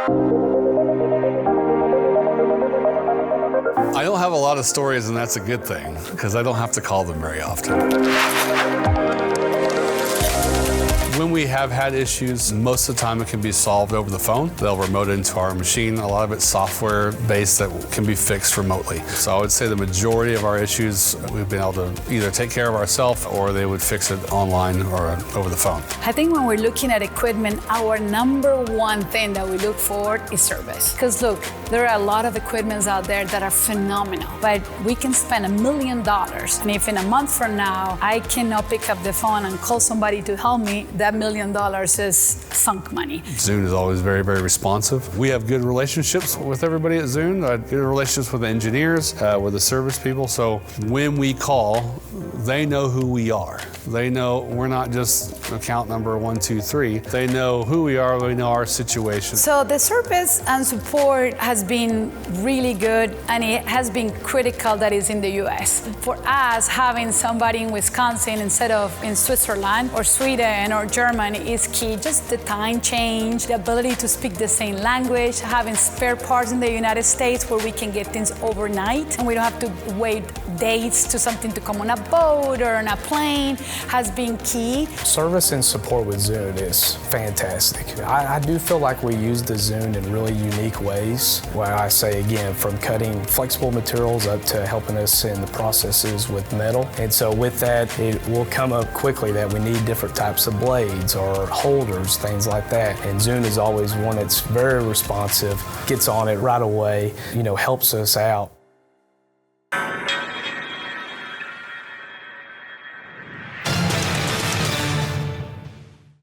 I don't have a lot of stories, and that's a good thing, because I don't have to call them very often. When we have had issues, most of the time it can be solved over the phone. They'll remote into our machine. A lot of it's software-based that can be fixed remotely. So I would say the majority of our issues, we've been able to either take care of ourselves or they would fix it online or over the phone. I think when we're looking at equipment, our number one thing that we look for is service. Because look, there are a lot of equipments out there that are phenomenal, but we can spend $1 million. And if in a month from now, I cannot pick up the phone and call somebody to help me, that $1 million is sunk money. Zünd is always very, very responsive. We have good relationships with everybody at Zünd, good relationships with the engineers, with the service people. So when we call, they know who we are. They know we're not just account number 1, 2, 3. They know who we are, they know our situation. So the service and support has been really good, and it has been critical that it's in the US. For us, having somebody in Wisconsin instead of in Switzerland or Sweden or Germany is key. Just the time change, the ability to speak the same language, having spare parts in the United States where we can get things overnight and we don't have to wait days to something to come on a boat or on a plane has been key. Service and support with Zünd is fantastic. I do feel like we use the Zünd in really unique ways, where I say again, from cutting flexible materials up to helping us in the processes with metal. And so with that, it will come up quickly that we need different types of blades or holders, things like that. And Zünd is always one that's very responsive, gets on it right away, helps us out.